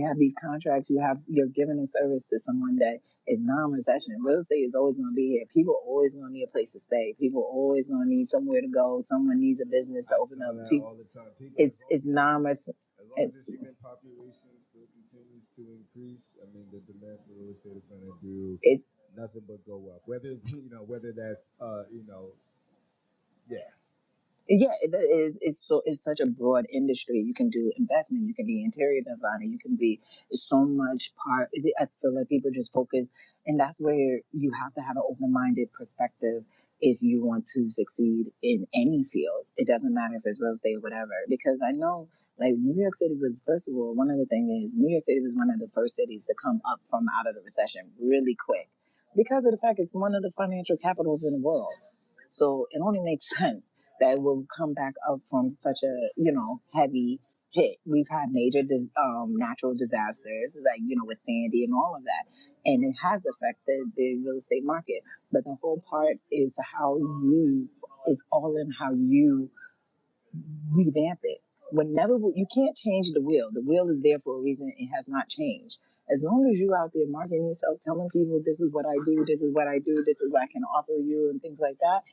have these contracts, you're giving a service to someone that is non-recession. Real estate is always going to be here. People are always going to need a place to stay. People are always going to need somewhere to go. Someone needs a business to I open tell up. that People, all the time. People, it's non as long as this human population still continues to increase, I mean, the demand for real estate is going to do it's nothing but go up. Whether whether that's yeah, Yeah, it is. It's such a broad industry. You can do investment. You can be interior designer. You can be so much part. I feel like people just focus, and that's where you have to have an open minded perspective if you want to succeed in any field. It doesn't matter if it's real estate or whatever. Because I know, like New York City was first of all one of the things is New York City was one of the first cities to come up from out of the recession really quick because of the fact it's one of the financial capitals in the world. So it only makes sense that will come back up from such a heavy hit. We've had major natural disasters like with Sandy and all of that, and it has affected the real estate market. But the whole part is how you is all in how you revamp it. Whenever you can't change the wheel. The wheel is there for a reason. It has not changed. As long as you out there marketing yourself, telling people this is what I do, this is what I do, this is what I can offer you, and things like that,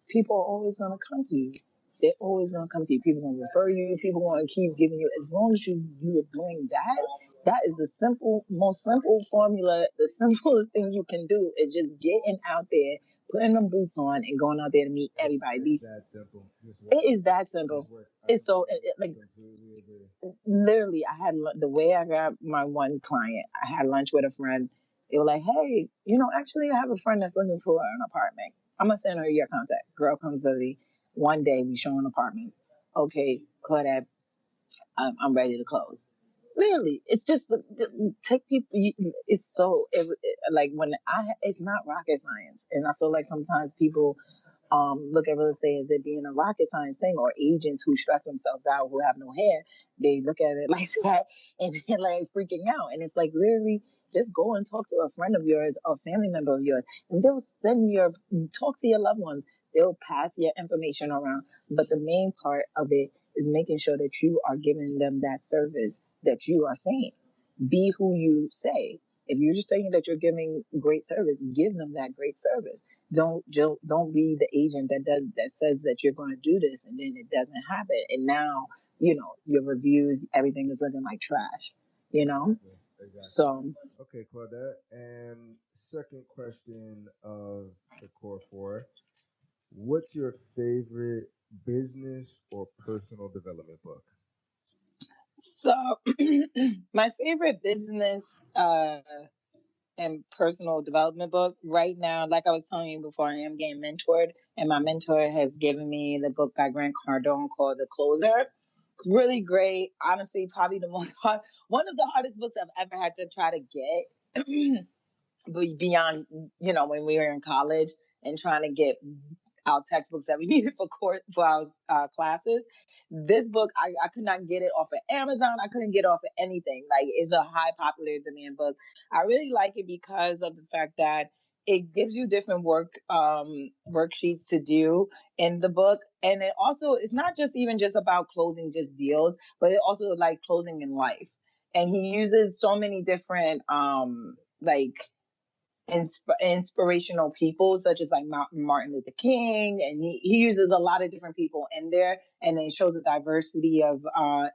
people are always gonna come to you. They're always gonna come to you. People gonna refer you. People gonna keep giving you. As long as you are doing that, that is the most simple formula. The simplest thing you can do is just getting out there, putting them boots on, and going out there to meet everybody. it's that simple. Just work. It is that simple. Just work. It's so like Completely agree. literally. I had the way I got my one client. I had lunch with a friend. They were like, "Hey, actually, I have a friend that's looking for an apartment. I'm gonna send her your contact." Girl comes to me one day. We showing apartments. Okay, Claudette, I'm ready to close. Literally, it's just take people. It's so like when it's not rocket science, and I feel like sometimes people look at real estate as it being a rocket science thing, or agents who stress themselves out who have no hair. They look at it like that and they're like freaking out. And it's like literally just go and talk to a friend of yours or family member of yours, and they'll send talk to your loved ones. They'll pass your information around. But the main part of it is making sure that you are giving them that service that you are saying. Be who you say. If you're just saying that you're giving great service, give them that great service. Don't be the agent that says that you're going to do this and then it doesn't happen. And now your reviews, everything is looking like trash. You know. Exactly. Exactly. So Okay, Claudette. And second question of the core four: what's your favorite business or personal development book? so my favorite business and personal development book right now, like I was telling you before, I am getting mentored, and my mentor has given me the book by Grant Cardone called The Closer. It's really great. Honestly, probably the most one of the hardest books I've ever had to try to get. But beyond, when we were in college and trying to get our textbooks that we needed for our classes. This book, I could not get it off of Amazon. I couldn't get it off of anything. Like, it's a high popular demand book. I really like it because of the fact that it gives you different worksheets to do in the book, and it also it's not just even just about closing just deals, but it also like closing in life. And he uses so many different like inspirational people, such as like Martin Luther King, and he uses a lot of different people in there, and it shows a diversity of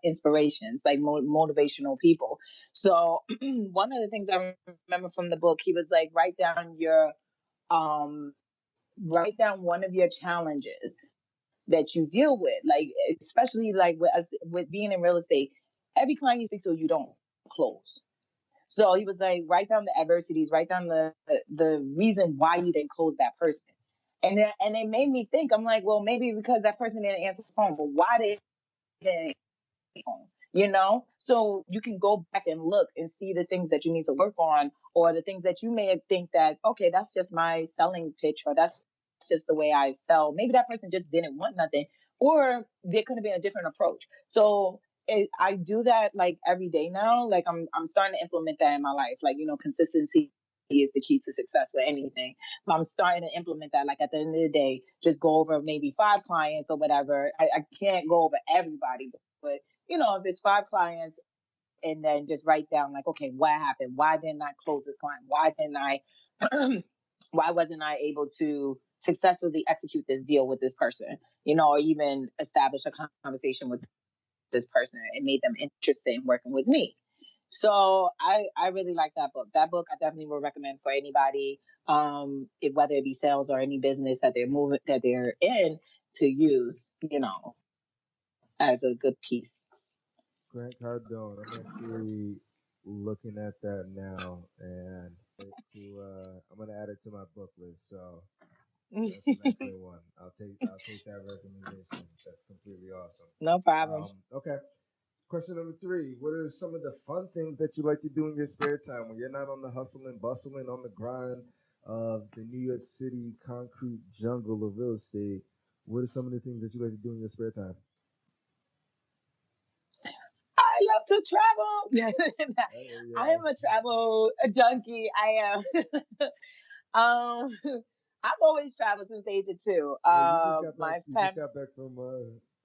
inspirations, like motivational people. So one of the things I remember from the book, he was like, um, write down one of your challenges that you deal with, like especially like with being in real estate. Every client you speak to, you don't close. So he was like, write down the adversities, write down the reason why you didn't close that person. And it made me think. I'm like, well, maybe because that person didn't answer the phone, but why did they? So you can go back and look and see the things that you need to work on, or the things that you may think that, okay, that's just my selling pitch, or that's just the way I sell. Maybe that person just didn't want nothing, or there could have been a different approach. So I do that like every day now. Like I'm starting to implement that in my life. Like, consistency is the key to success with anything. I'm starting to implement that. Like at the end of the day, just go over maybe 5 clients or whatever. I can't go over everybody, but if it's 5 clients, and then just write down like, okay, what happened? Why didn't I close this client? Why didn't I, why wasn't I able to successfully execute this deal with this person, or even establish a conversation with this person and made them interested in working with me. So I really like that book. That book I definitely would recommend for anybody, whether it be sales or any business that they're in, to use, as a good piece. Grant Cardone. I'm actually looking at that now, and I'm gonna add it to my book list. So that's an excellent one. I'll take that recommendation. That's completely awesome. No problem. Okay. Question number 3. What are some of the fun things that you like to do in your spare time when you're not on the hustle and bustling on the grind of the New York City concrete jungle of real estate? What are some of the things that you like to do in your spare time? I love to travel. Oh, I am yeah. a travel junkie. I am. um, I've always traveled since the age of 2. Yeah, you just got back. My You just fam got back from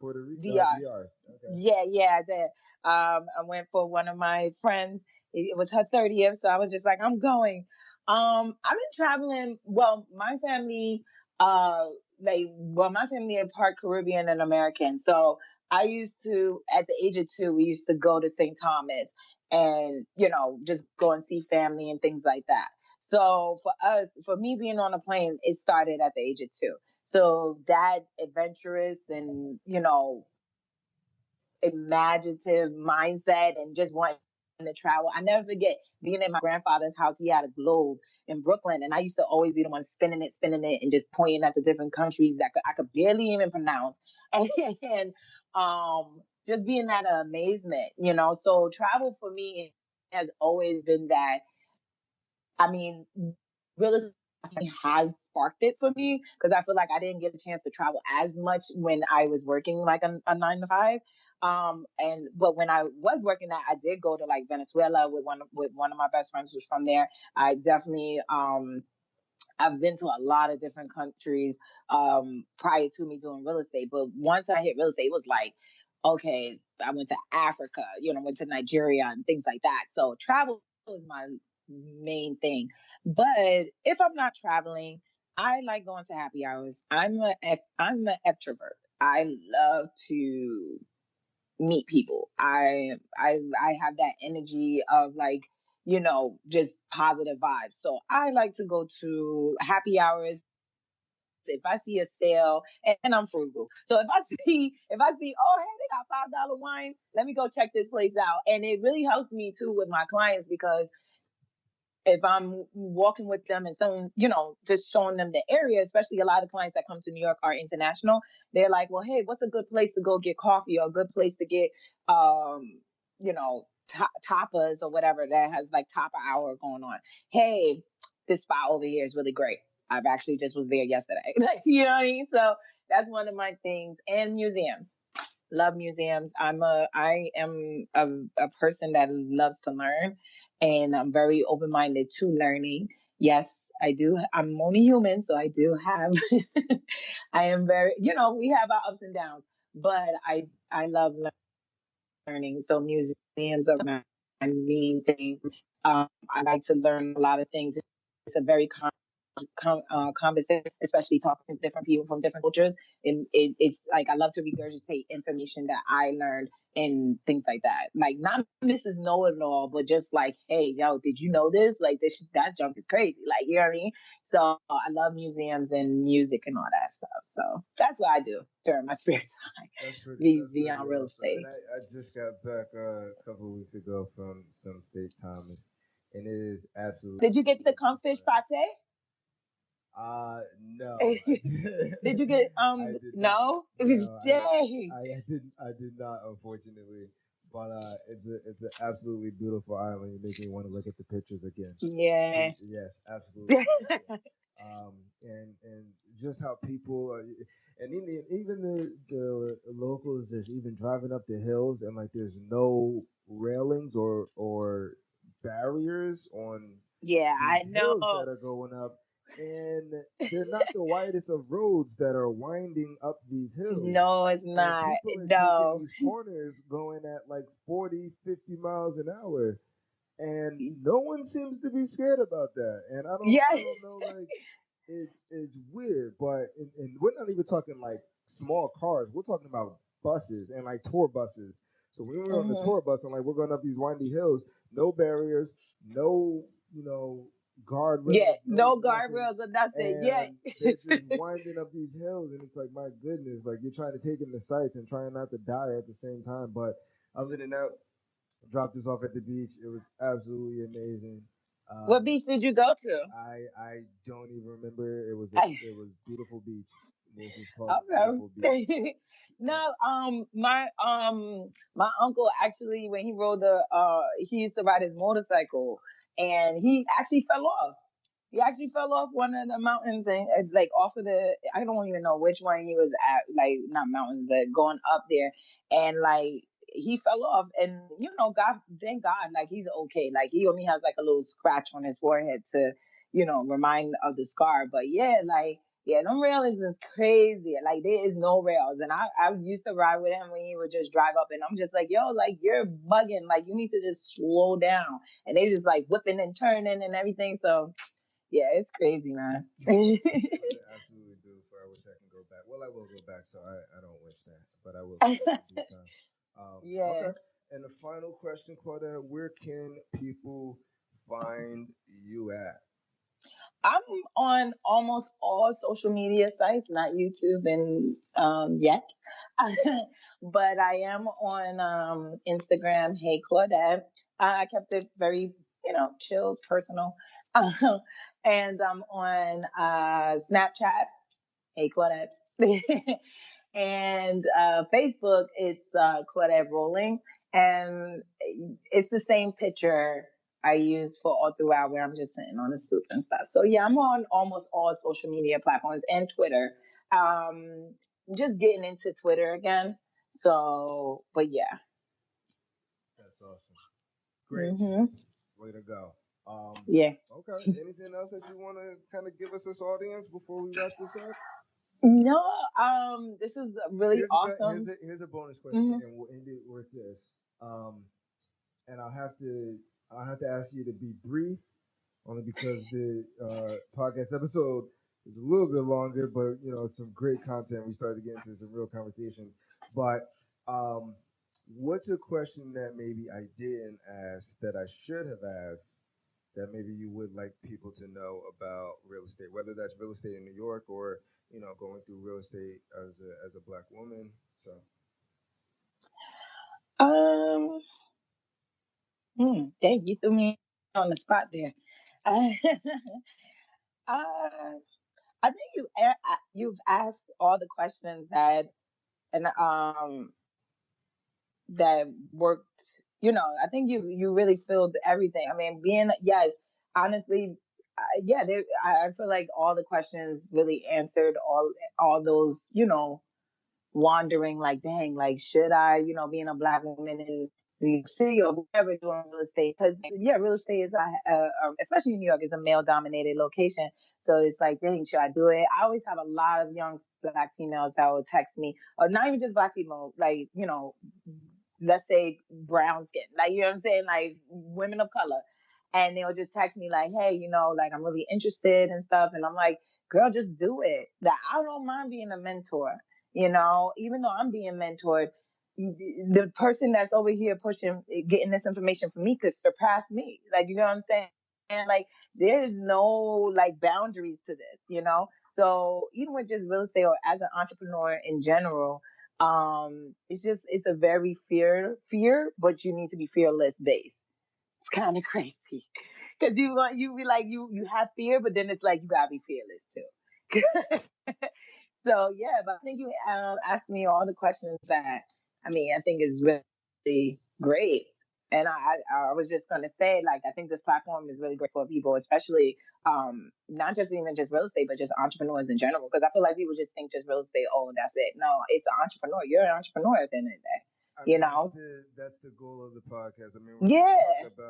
Puerto Rico, DR. DR. Okay. Yeah, I did. I went for one of my friends. It was her 30th, so I was just like, I'm going. I've been traveling. Well, uh, my family are part Caribbean and American. So I used to, at the age of 2, we used to go to St. Thomas and, just go and see family and things like that. So for me being on a plane, it started at the age of 2. So that adventurous and, imaginative mindset and just wanting to travel. I never forget being in my grandfather's house. He had a globe in Brooklyn, and I used to always be the one spinning it, and just pointing at the different countries that I could barely even pronounce, and just being that amazement, So travel for me has always been that. I mean, real estate has sparked it for me, because I feel like I didn't get a chance to travel as much when I was working like a 9 to 5. But when I was working that, I did go to like Venezuela with one of my best friends who's from there. I definitely I've been to a lot of different countries prior to me doing real estate. But once I hit real estate, it was like, okay, I went to Africa, went to Nigeria and things like that. So travel is my main thing. But if I'm not traveling, I like going to happy hours. I'm an extrovert. I love to meet people. I have that energy of like, just positive vibes. So I like to go to happy hours. If I see a sale, and I'm frugal, so if I see, oh hey, they got $5 wine, let me go check this place out. And it really helps me too with my clients, because if I'm walking with them and some, just showing them the area, especially a lot of clients that come to New York are international. They're like, well, hey, what's a good place to go get coffee, or a good place to get, tapas or whatever that has like tapa hour going on. Hey, this spot over here is really great. I've actually just was there yesterday. Like, you know what I mean? So that's one of my things. And museums. Love museums. I am a person that loves to learn, and I'm very open minded to learning. Yes, I do. I'm only human, so I do have. I am very. We have our ups and downs, but I love learning. So museums are my main thing. I like to learn a lot of things, a very conversation, especially talking to different people from different cultures. It's like I love to regurgitate information that I learned and things like that. Like not Mrs. Know It All, but just like, hey, yo, did you know this? Like this, that junk is crazy. Like you know what I mean? So I love museums and music and all that stuff. So that's what I do during my spare time. That's pretty Beyond real awesome. And estate. I just got back a couple of weeks ago from some St. Thomas, and it is Did you get absolutely the beautiful. confit pate? No, I Did did. you get I did not. no? No, Dang. I didn't. I did not, unfortunately. But it's an absolutely beautiful island. You make me want to look at the pictures again. Yeah. Yes, absolutely beautiful. And just how people are, and even the locals, there's even driving up the hills, and like there's no railings or barriers on Yeah, I these hills that know. are going up, and they're not the widest of roads that are winding up these hills, No, it's and not. people are taking No. these corners going at like 40, 50 miles an hour, and no one seems to be scared about that. And Yeah. I don't know, like it's weird, but and we're not even talking like small cars. We're talking about buses and like tour buses. So when we're on the Hmm. tour bus and like we're going up these windy hills, no barriers, no Yeah. guardrails, no No nothing, guardrails or nothing. Yeah. and they're just winding up these hills, and it's like my goodness, like you're trying to take in the sights and trying not to die at the same time. But other than that, dropped us off at the beach. It was absolutely amazing. What Um, beach did you go to? I don't even remember. It was beautiful beach. It was called beautiful beach. Okay. Uh, No, my uncle actually when he rode he used to ride his motorcycle and he actually fell off. He actually fell off one of the mountains and like off of I don't even know which one he was at, like not mountains, but going up there. And like he fell off and God, thank God, like he's okay. Like he only has like a little scratch on his forehead to, remind of the scar. But yeah, like, yeah, them railings is crazy. Like there is no rails. And I used to ride with him when he would just drive up and I'm just like, yo, like you're bugging. Like you need to just slow down. And they just like whipping and turning and everything. So yeah, it's crazy, man. it was absolutely beautiful. I wish I can go back. Well, I will go back, so I don't wish that, but I will go back in due time. Yeah. Okay. And the final question, Claudette, where can people find you at? I'm on almost all social media sites, not YouTube and yet, but I am on Instagram. Hey Claudette, I kept it very chill, personal, and I'm on Snapchat. Hey Claudette, and Facebook. It's Claudette Rolling, and it's the same picture I use for all throughout where I'm just sitting on the stoop and stuff. So yeah, I'm on almost all social media platforms and Twitter. Just getting into Twitter again. So, but yeah. That's awesome. Great. Hmm. Way to go. Yeah. Okay. Anything else that you want to kind of give us this audience before we wrap this up? No, this is really awesome. Here's a bonus question, Hmm. and we'll end it with this. Um, and I'll have to ask you to be brief, only because the podcast episode is a little bit longer, but some great content. We started to get into some real conversations. But um, what's a question that maybe I didn't ask that I should have asked that maybe you would like people to know about real estate, whether that's real estate in New York or going through real estate as a black woman. So Um, Dang, you threw me on the spot there. Uh, uh, I think you've asked all the questions and that worked. I think you really filled everything. I mean, being yes, honestly, yeah, I feel like all the questions really answered all those wandering like, dang, like, should I, being a black woman in New York City or whatever doing real estate? Because, yeah, real estate is, especially in New York, is a male dominated location. So it's like, dang, should I do it? I always have a lot of young black females that will text me, or not even just black female, like, let's say brown skin, like, you know what I'm saying? Like women of color. and they'll just text me like, hey, like I'm really interested and stuff. And I'm like, girl, just do it. That I don't mind being a mentor, even though I'm being mentored. The person that's over here pushing, getting this information from me could surpass me. Like, you know what I'm saying? And like, there's no like boundaries to this. So even with just real estate or as an entrepreneur in general, it's a very fear, but you need to be fearless based. It's kind of crazy because you be like you have fear, but then it's like you gotta be fearless too. So yeah, but I think you asked me all the questions that I think is really great. And I was just gonna say, like, I think this platform is really great for people, especially not just even just real estate, but just entrepreneurs in general. Because I feel like people just think just real estate, oh, that's it. No, it's an entrepreneur. You're an entrepreneur at the end of the day. I You mean, know? that's the goal of the podcast. I mean, Yeah.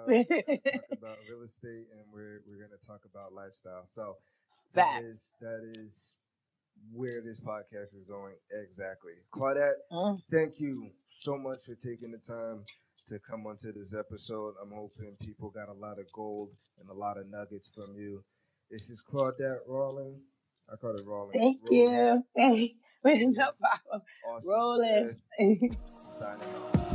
we're gonna talk about real estate, and we're gonna talk about lifestyle. So Fact. that is where this podcast is going exactly. Claudette, Mm. thank you so much for taking the time to come onto this episode. I'm hoping people got a lot of gold and a lot of nuggets from you. This is Claudette Rawling. I call it Rawling. Thank Rolling. you. No problem. Austin Rolling. Smith signing off.